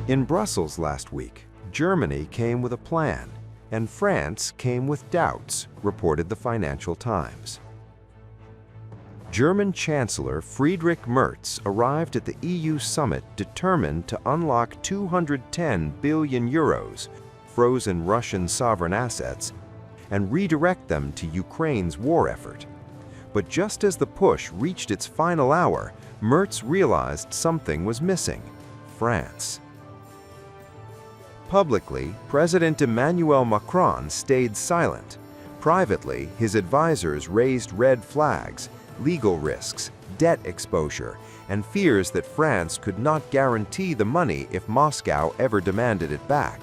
In Brussels last week, Germany came with a plan, and France came with doubts, reported the Financial Times. German Chancellor Friedrich Merz arrived at the EU summit determined to unlock 210 billion euros, frozen Russian sovereign assets, and redirect them to Ukraine's war effort. But just as the push reached its final hour, Merz realized something was missing: France. Publicly, President Emmanuel Macron stayed silent. Privately, his advisors raised red flags, legal risks, debt exposure, and fears that France could not guarantee the money if Moscow ever demanded it back.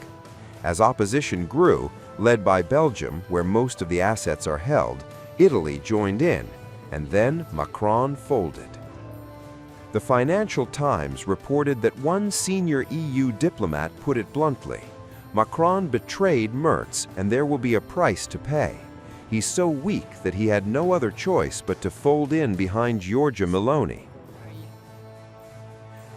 As opposition grew, led by Belgium, where most of the assets are held, Italy joined in, and then Macron folded. The Financial Times reported that one senior EU diplomat put it bluntly: Macron betrayed Merz, and there will be a price to pay. He's so weak that he had no other choice but to fold in behind Giorgia Meloni.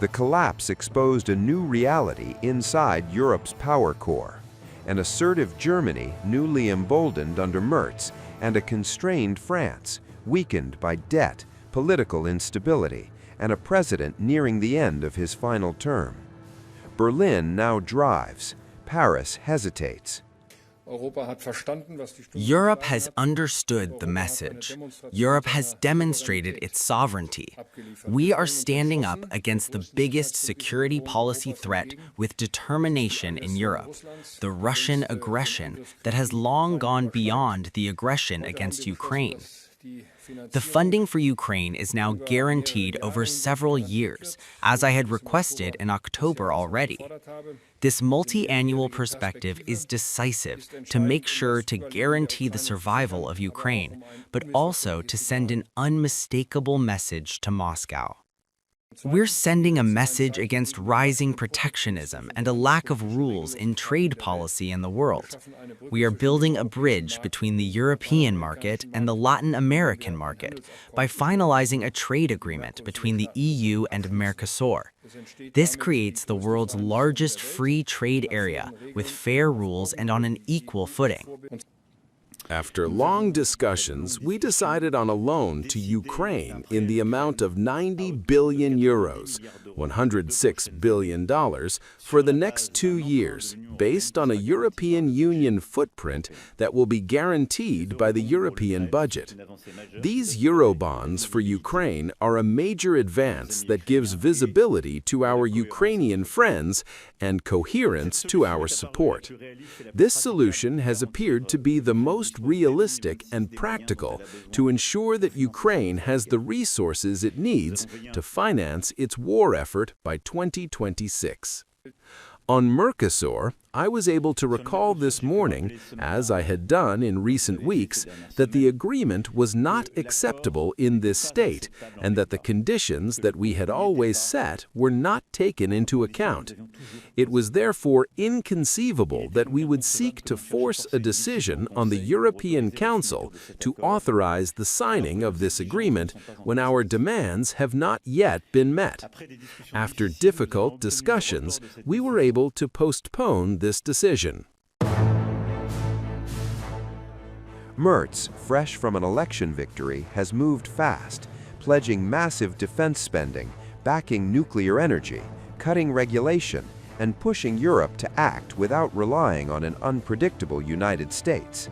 The collapse exposed a new reality inside Europe's power core: an assertive Germany newly emboldened under Merz, and a constrained France, weakened by debt, political instability, and a president nearing the end of his final term. Berlin now drives. Paris hesitates. Europe has understood the message. Europe has demonstrated its sovereignty. We are standing up against the biggest security policy threat with determination in Europe: the Russian aggression that has long gone beyond the aggression against Ukraine. The funding for Ukraine is now guaranteed over several years, as I had requested in October already. This multi-annual perspective is decisive to make sure to guarantee the survival of Ukraine, but also to send an unmistakable message to Moscow. We're sending a message against rising protectionism and a lack of rules in trade policy in the world. We are building a bridge between the European market and the Latin American market by finalizing a trade agreement between the EU and Mercosur. This creates the world's largest free trade area with fair rules and on an equal footing. After long discussions, we decided on a loan to Ukraine in the amount of 90 billion euros, $106 billion, for the next 2 years, based on a European Union footprint that will be guaranteed by the European budget. These Eurobonds for Ukraine are a major advance that gives visibility to our Ukrainian friends and coherence to our support. This solution has appeared to be the most realistic and practical to ensure that Ukraine has the resources it needs to finance its war effort by 2026. On Mercosur, I was able to recall this morning, as I had done in recent weeks, that the agreement was not acceptable in this state and that the conditions that we had always set were not taken into account. It was therefore inconceivable that we would seek to force a decision on the European Council to authorize the signing of this agreement when our demands have not yet been met. After difficult discussions, we were able to postpone this decision. Merz, fresh from an election victory, has moved fast, pledging massive defense spending, backing nuclear energy, cutting regulation, and pushing Europe to act without relying on an unpredictable United States.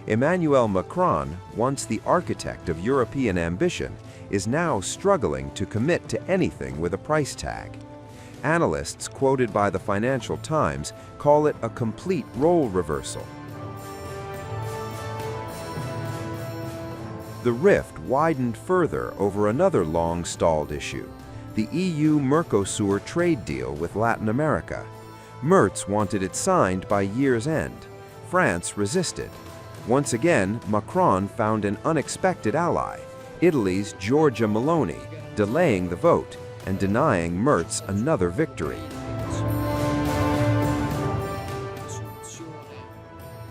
Emmanuel Macron, once the architect of European ambition, is now struggling to commit to anything with a price tag. Analysts quoted by the Financial Times call it a complete role reversal. The rift widened further over another long-stalled issue: the EU-Mercosur trade deal with Latin America. Merz wanted it signed by year's end. France resisted. Once again, Macron found an unexpected ally: Italy's Giorgia Meloni, delaying the vote and denying Merz another victory.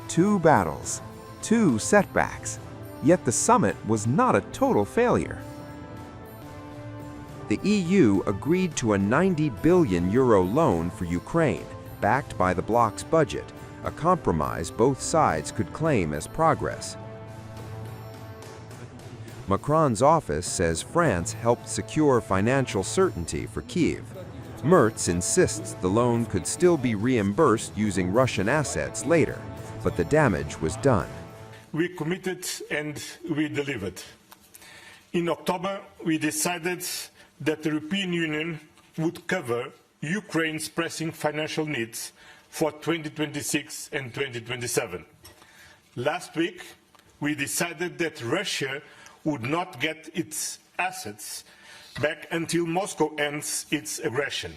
Two battles, two setbacks, yet the summit was not a total failure. the EU agreed to a €90 billion loan for Ukraine, backed by the bloc's budget, a compromise both sides could claim as progress. Macron's office says France helped secure financial certainty for Kyiv. Merz insists the loan could still be reimbursed using Russian assets later, but the damage was done. We committed and we delivered. In October, we decided that the European Union would cover Ukraine's pressing financial needs for 2026 and 2027. Last week, we decided that Russia would not get its assets back until Moscow ends its aggression.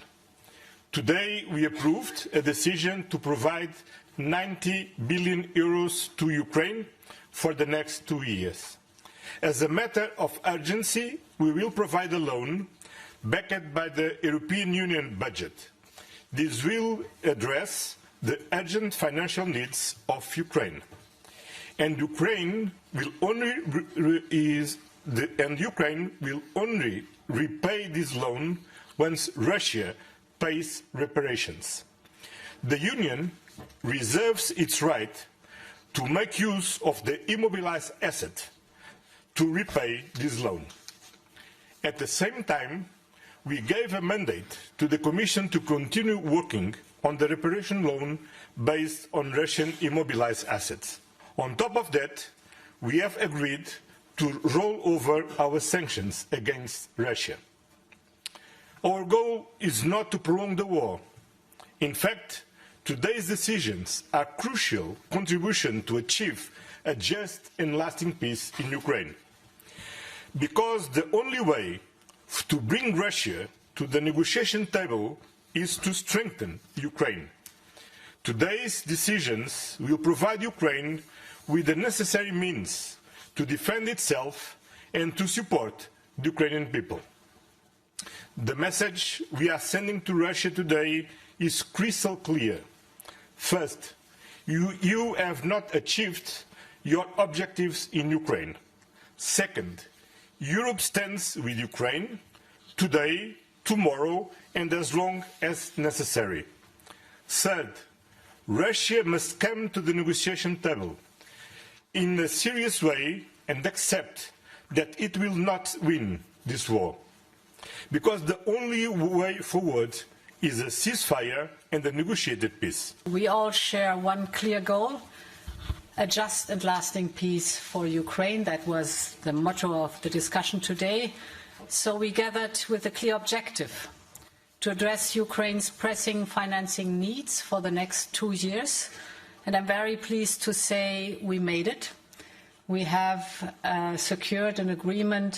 Today, we approved a decision to provide €90 billion to Ukraine for the next 2 years. As a matter of urgency, we will provide a loan backed by the European Union budget. This will address the urgent financial needs of Ukraine. And Ukraine will only repay this loan once Russia pays reparations. The Union reserves its right to make use of the immobilized asset to repay this loan. At the same time, we gave a mandate to the Commission to continue working on the reparation loan based on Russian immobilized assets. On top of that, we have agreed to roll over our sanctions against Russia. Our goal is not to prolong the war. In fact, today's decisions are a crucial contribution to achieve a just and lasting peace in Ukraine. Because the only way to bring Russia to the negotiation table is to strengthen Ukraine. Today's decisions will provide Ukraine with the necessary means to defend itself and to support the Ukrainian people. The message we are sending to Russia today is crystal clear. First, you have not achieved your objectives in Ukraine. Second, Europe stands with Ukraine today, tomorrow, and as long as necessary. Third, Russia must come to the negotiation table in a serious way and accept that it will not win this war. Because the only way forward is a ceasefire and a negotiated peace. We all share one clear goal: a just and lasting peace for Ukraine. That was the motto of the discussion today. So we gathered with a clear objective to address Ukraine's pressing financing needs for the next 2 years. And I'm very pleased to say we made it. We have secured an agreement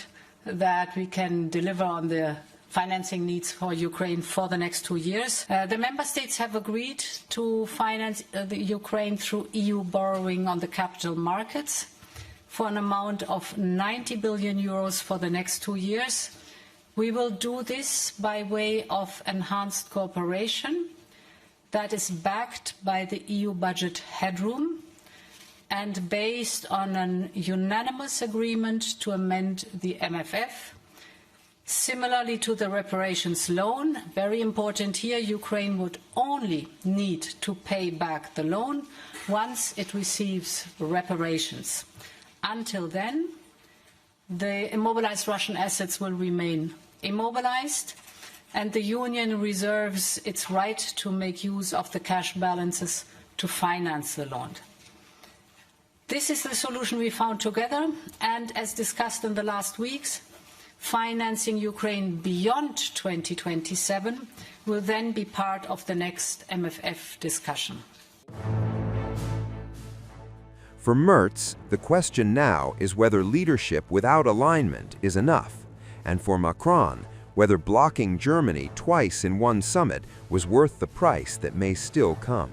that we can deliver on the financing needs for Ukraine for the next 2 years. The member states have agreed to finance the Ukraine through EU borrowing on the capital markets for an amount of €90 billion for the next 2 years. We will do this by way of enhanced cooperation that is backed by the EU budget headroom and based on an unanimous agreement to amend the MFF. Similarly to the reparations loan, very important here, Ukraine would only need to pay back the loan once it receives reparations. Until then, the immobilized Russian assets will remain immobilized, and the Union reserves its right to make use of the cash balances to finance the loan. This is the solution we found together, and as discussed in the last weeks, financing Ukraine beyond 2027 will then be part of the next MFF discussion. For Merz, the question now is whether leadership without alignment is enough, and for Macron, whether blocking Germany twice in one summit was worth the price that may still come.